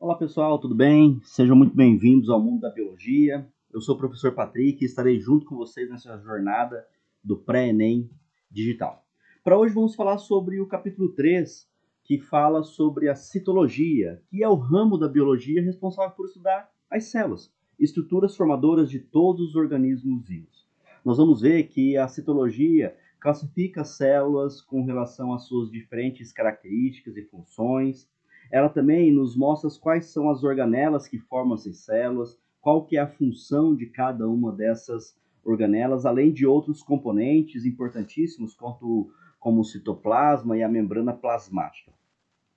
Olá pessoal, tudo bem? Sejam muito bem-vindos ao mundo da biologia. Eu sou o professor Patrick e estarei junto com vocês nessa jornada do pré-ENEM digital. Para hoje vamos falar sobre o capítulo 3, que fala sobre a citologia, que é o ramo da biologia responsável por estudar as células, estruturas formadoras de todos os organismos vivos. Nós vamos ver que a citologia classifica as células com relação às suas diferentes características e funções. Ela também nos mostra quais são as organelas que formam essas células, qual que é a função de cada uma dessas organelas, além de outros componentes importantíssimos, como o citoplasma e a membrana plasmática.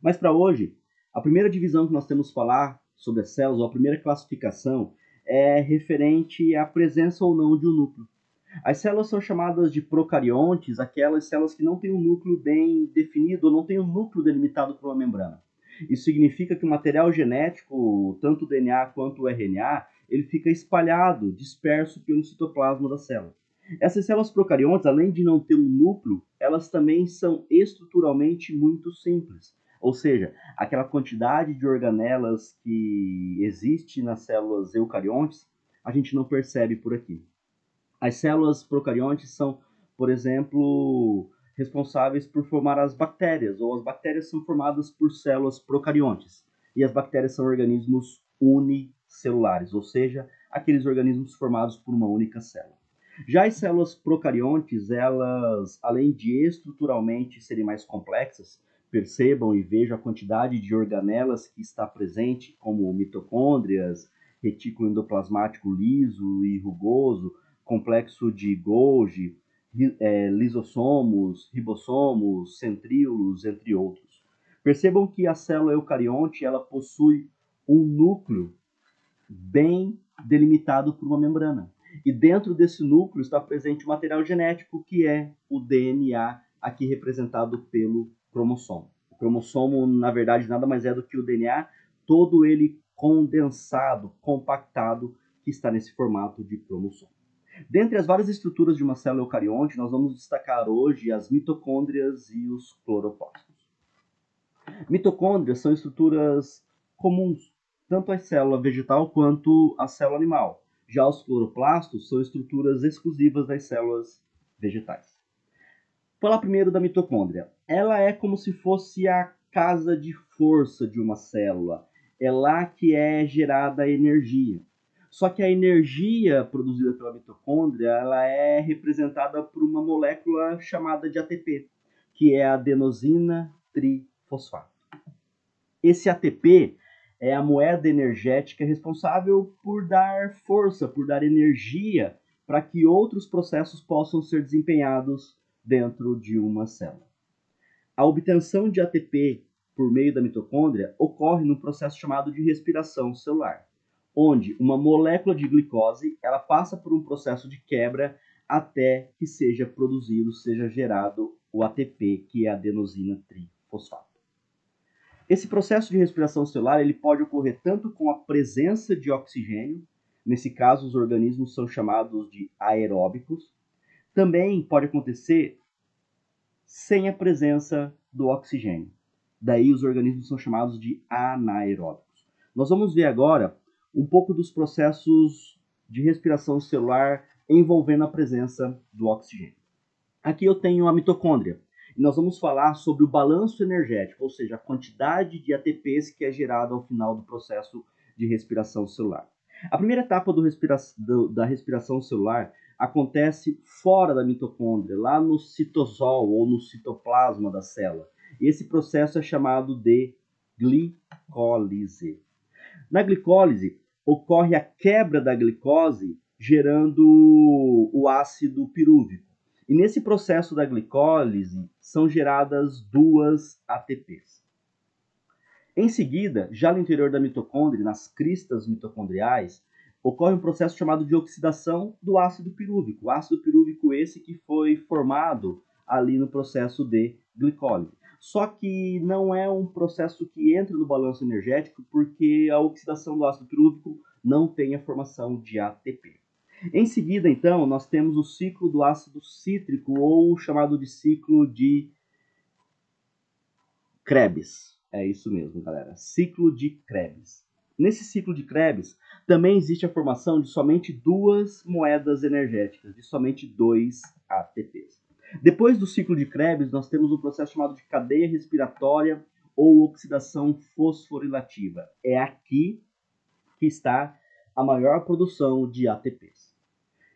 Mas para hoje, a primeira divisão que nós temos que falar sobre as células, ou a primeira classificação, é referente à presença ou não de um núcleo. As células são chamadas de procariontes, aquelas células que não têm um núcleo bem definido, ou não têm um núcleo delimitado por uma membrana. Isso significa que o material genético, tanto o DNA quanto o RNA, ele fica espalhado, disperso pelo citoplasma da célula. Essas células procariontes, além de não ter um núcleo, elas também são estruturalmente muito simples. Ou seja, aquela quantidade de organelas que existe nas células eucariontes, a gente não percebe por aqui. As células procariontes são, por exemplo, responsáveis por formar as bactérias, ou as bactérias são formadas por células procariontes. E as bactérias são organismos unicelulares, ou seja, aqueles organismos formados por uma única célula. Já as células procariontes, elas, além de estruturalmente serem mais complexas, percebam e vejam a quantidade de organelas que está presente, como mitocôndrias, retículo endoplasmático liso e rugoso, complexo de Golgi, lisossomos, ribossomos, centríolos, entre outros. Percebam que a célula eucarionte ela possui um núcleo bem delimitado por uma membrana. E dentro desse núcleo está presente o material genético, que é o DNA, aqui representado pelo cromossomo. O cromossomo, na verdade, nada mais é do que o DNA, todo ele condensado, compactado, que está nesse formato de cromossomo. Dentre as várias estruturas de uma célula eucarionte, nós vamos destacar hoje as mitocôndrias e os cloroplastos. Mitocôndrias são estruturas comuns, tanto à célula vegetal quanto à célula animal. Já os cloroplastos são estruturas exclusivas das células vegetais. Falar primeiro da mitocôndria. Ela é como se fosse a casa de força de uma célula. É lá que é gerada a energia. Só que a energia produzida pela mitocôndria, ela é representada por uma molécula chamada de ATP, que é a adenosina trifosfato. Esse ATP é a moeda energética responsável por dar força, por dar energia para que outros processos possam ser desempenhados dentro de uma célula. A obtenção de ATP por meio da mitocôndria ocorre num processo chamado de respiração celular, onde uma molécula de glicose ela passa por um processo de quebra até que seja produzido, seja gerado o ATP, que é a adenosina trifosfato. Esse processo de respiração celular ele pode ocorrer tanto com a presença de oxigênio, nesse caso os organismos são chamados de aeróbicos, também pode acontecer sem a presença do oxigênio. Daí os organismos são chamados de anaeróbicos. Nós vamos ver agora um pouco dos processos de respiração celular envolvendo a presença do oxigênio. Aqui eu tenho a mitocôndria. E nós vamos falar sobre o balanço energético, ou seja, a quantidade de ATPs que é gerada ao final do processo de respiração celular. A primeira etapa da respiração celular acontece fora da mitocôndria, lá no citosol ou no citoplasma da célula. E esse processo é chamado de glicólise. Na glicólise, ocorre a quebra da glicose, gerando o ácido pirúvico. E nesse processo da glicólise, são geradas duas ATPs. Em seguida, já no interior da mitocôndria, nas cristas mitocondriais, ocorre um processo chamado de oxidação do ácido pirúvico. O ácido pirúvico esse que foi formado ali no processo de glicólise. Só que não é um processo que entra no balanço energético, porque a oxidação do ácido pirúvico não tem a formação de ATP. Em seguida, então, nós temos o ciclo do ácido cítrico, ou chamado de ciclo de Krebs. É isso mesmo, galera. Ciclo de Krebs. Nesse ciclo de Krebs, também existe a formação de somente duas moedas energéticas, de somente 2 ATPs. Depois do ciclo de Krebs, nós temos um processo chamado de cadeia respiratória ou oxidação fosforilativa. É aqui que está a maior produção de ATPs,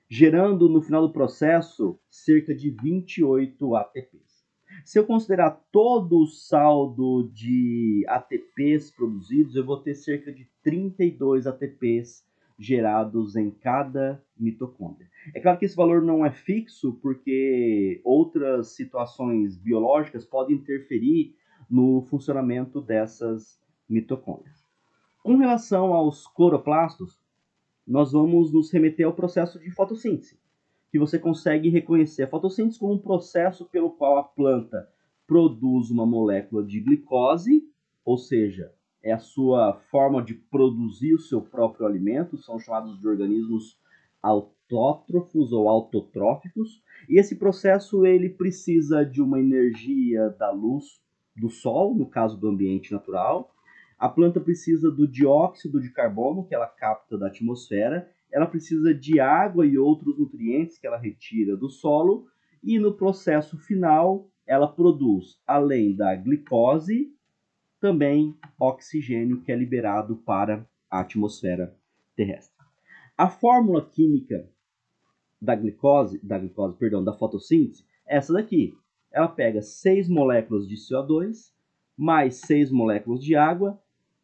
gerando no final do processo cerca de 28 ATPs. Se eu considerar todo o saldo de ATPs produzidos, eu vou ter cerca de 32 ATPs gerados em cada mitocôndria. É claro que esse valor não é fixo, porque outras situações biológicas podem interferir no funcionamento dessas mitocôndrias. Com relação aos cloroplastos, nós vamos nos remeter ao processo de fotossíntese, que você consegue reconhecer a fotossíntese como um processo pelo qual a planta produz uma molécula de glicose, ou seja, é a sua forma de produzir o seu próprio alimento, são chamados de organismos autótrofos ou autotróficos, e esse processo ele precisa de uma energia da luz do sol, no caso do ambiente natural. A planta precisa do dióxido de carbono que ela capta da atmosfera, ela precisa de água e outros nutrientes que ela retira do solo, e no processo final ela produz, além da glicose, também oxigênio que é liberado para a atmosfera terrestre. A fórmula química da fotossíntese é essa daqui. Ela pega 6 moléculas de CO2 mais 6 moléculas de água.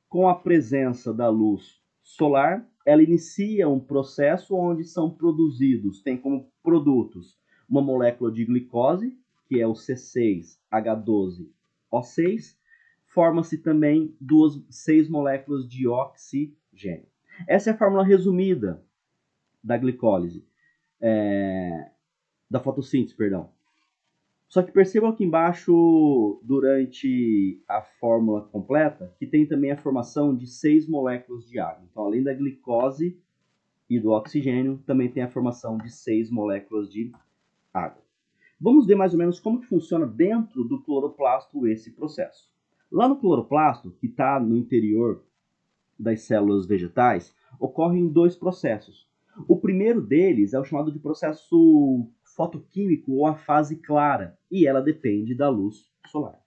Com a presença da luz solar, ela inicia um processo onde são produzidos, tem como produtos uma molécula de glicose, que é o C6H12O6, forma-se também 6 moléculas de oxigênio. Essa é a fórmula resumida da glicólise, da fotossíntese, perdão. Só que percebam aqui embaixo, durante a fórmula completa, que tem também a formação de 6 moléculas de água. Então, além da glicose e do oxigênio, também tem a formação de 6 moléculas de água. Vamos ver mais ou menos como que funciona dentro do cloroplasto esse processo. Lá no cloroplasto, que está no interior das células vegetais, ocorrem 2 processos. O primeiro deles é o chamado de processo fotoquímico ou a fase clara, e ela depende da luz solar.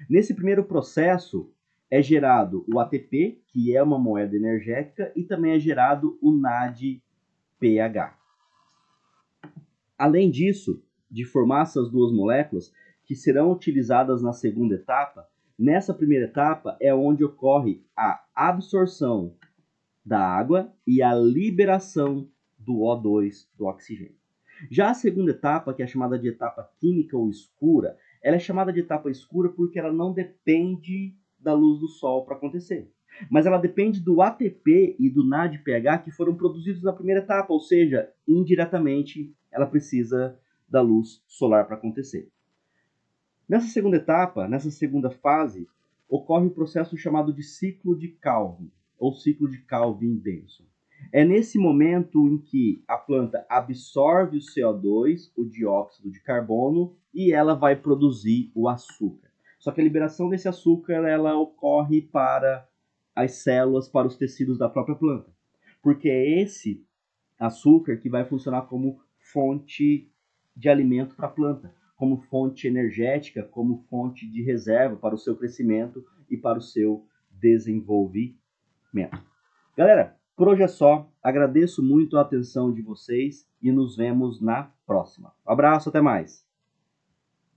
Nesse primeiro processo é gerado o ATP, que é uma moeda energética, e também é gerado o NADPH. Além disso, de formar essas duas moléculas, que serão utilizadas na segunda etapa, nessa primeira etapa é onde ocorre a absorção da água e a liberação do O2, do oxigênio. Já a segunda etapa, que é chamada de etapa química ou escura, ela é chamada de etapa escura porque ela não depende da luz do sol para acontecer. Mas ela depende do ATP e do NADPH que foram produzidos na primeira etapa, ou seja, indiretamente ela precisa da luz solar para acontecer. Nessa segunda etapa, nessa segunda fase, ocorre o processo chamado de ciclo de Calvin, ou ciclo de Calvin-Benson. É nesse momento em que a planta absorve o CO2, o dióxido de carbono, e ela vai produzir o açúcar. Só que a liberação desse açúcar ela ocorre para as células, para os tecidos da própria planta. Porque é esse açúcar que vai funcionar como fonte de alimento para a planta, como fonte energética, como fonte de reserva para o seu crescimento e para o seu desenvolvimento. Galera, por hoje é só. Agradeço muito a atenção de vocês e nos vemos na próxima. Um abraço, até mais!